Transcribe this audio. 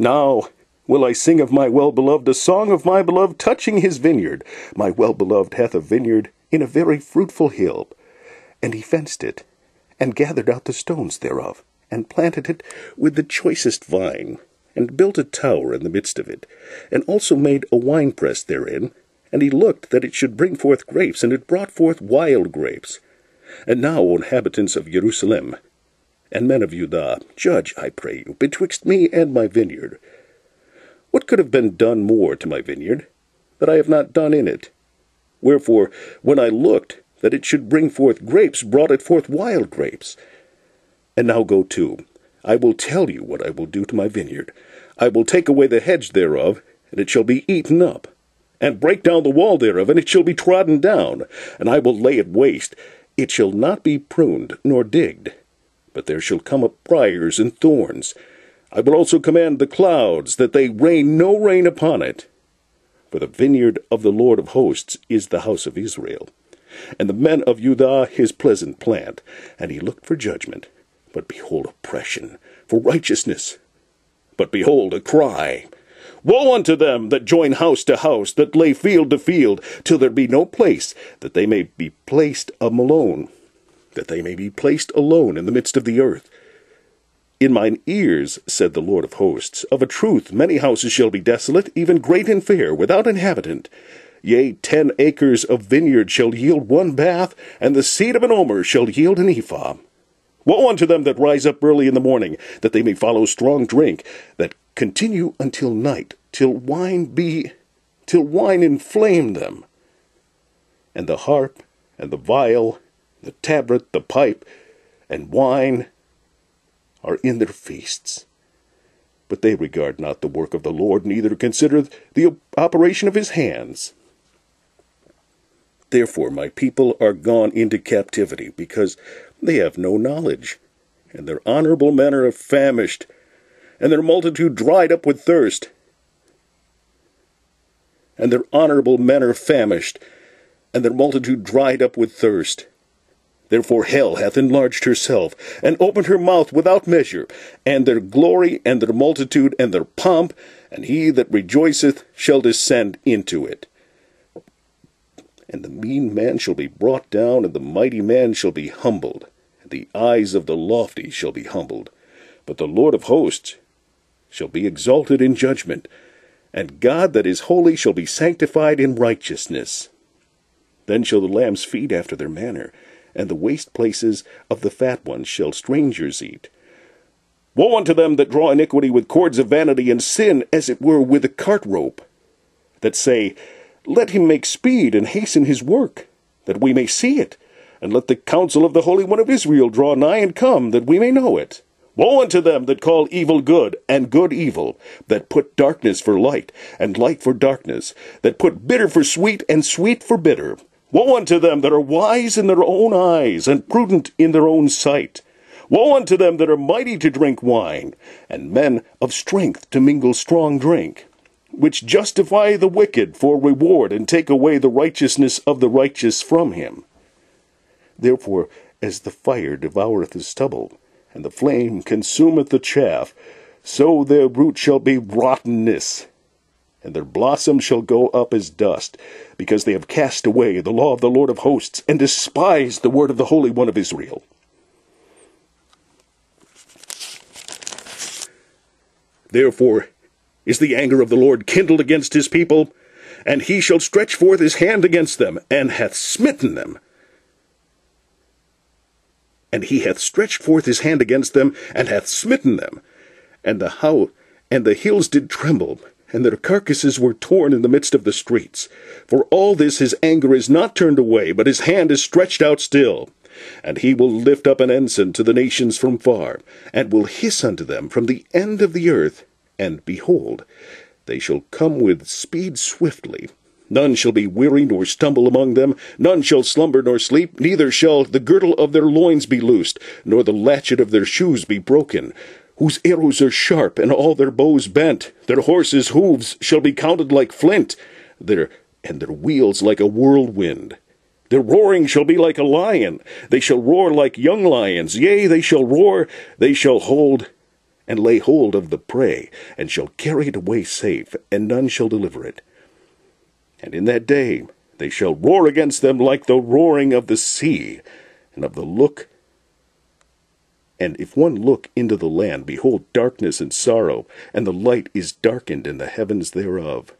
Now will I sing of my well-beloved a song of my beloved touching his vineyard. My well-beloved hath a vineyard in a very fruitful hill, and he fenced it, and gathered out the stones thereof, and planted it with the choicest vine, and built a tower in the midst of it, and also made a winepress therein. And he looked that it should bring forth grapes, and it brought forth wild grapes. And now, O inhabitants of Jerusalem, and men of Judah, judge, I pray you, betwixt me and my vineyard. What could have been done more to my vineyard, that I have not done in it? Wherefore, when I looked that it should bring forth grapes, brought it forth wild grapes. And now go to, I will tell you what I will do to my vineyard. I will take away the hedge thereof, and it shall be eaten up, and break down the wall thereof, and it shall be trodden down, and I will lay it waste. It shall not be pruned nor digged, but there shall come up briars and thorns. I will also command the clouds, that they rain no rain upon it. For the vineyard of the Lord of hosts is the house of Israel, and the men of Judah his pleasant plant. And he looked for judgment, but behold oppression, for righteousness, but behold a cry. Woe unto them that join house to house, that lay field to field, till there be no place, that they may be placed alone, in the midst of the earth. In mine ears, said the Lord of hosts, of a truth many houses shall be desolate, even great and fair, without inhabitant. Yea, 10 acres of vineyard shall yield 1 bath, and the seed of an omer shall yield an ephah. Woe unto them that rise up early in the morning, that they may follow strong drink, that continue until night, till wine inflame them. And the harp, and the viol, the tabret, the pipe, and wine are in their feasts. But they regard not the work of the Lord, neither consider the operation of his hands. Therefore my people are gone into captivity, because they have no knowledge, and their honorable men are famished, and their multitude dried up with thirst. And their honorable men are famished, and their multitude dried up with thirst. Therefore hell hath enlarged herself, and opened her mouth without measure, and their glory, and their multitude, and their pomp, and he that rejoiceth shall descend into it. And the mean man shall be brought down, and the mighty man shall be humbled, and the eyes of the lofty shall be humbled. But the Lord of hosts shall be exalted in judgment, and God that is holy shall be sanctified in righteousness. Then shall the lambs feed after their manner, and the waste places of the fat ones shall strangers eat. Woe unto them that draw iniquity with cords of vanity, and sin as it were with a cart rope, that say, Let him make speed, and hasten his work, that we may see it. And let the counsel of the Holy One of Israel draw nigh and come, that we may know it. Woe unto them that call evil good, and good evil, that put darkness for light, and light for darkness, that put bitter for sweet, and sweet for bitter. Woe unto them that are wise in their own eyes, and prudent in their own sight. Woe unto them that are mighty to drink wine, and men of strength to mingle strong drink, which justify the wicked for reward, and take away the righteousness of the righteous from him. Therefore, as the fire devoureth the stubble, and the flame consumeth the chaff, so their root shall be rottenness, and their blossom shall go up as dust, because they have cast away the law of the Lord of hosts, and despised the word of the Holy One of Israel. Therefore is the anger of the Lord kindled against his people, and he shall stretch forth his hand against them, and hath smitten them. And he hath stretched forth his hand against them, and hath smitten them. And the hills did tremble, and their carcasses were torn in the midst of the streets. For all this his anger is not turned away, but his hand is stretched out still. And he will lift up an ensign to the nations from far, and will hiss unto them from the end of the earth. And behold, they shall come with speed swiftly. None shall be weary nor stumble among them. None shall slumber nor sleep. Neither shall the girdle of their loins be loosed, nor the latchet of their shoes be broken. Whose arrows are sharp, and all their bows bent. Their horses' hooves shall be counted like flint, and their wheels like a whirlwind. Their roaring shall be like a lion. They shall roar like young lions. Yea, they shall roar, they shall hold, and lay hold of the prey, and shall carry it away safe, and none shall deliver it. And in that day they shall roar against them like the roaring of the sea, and of the look. And if one look into the land, behold darkness and sorrow, and the light is darkened in the heavens thereof.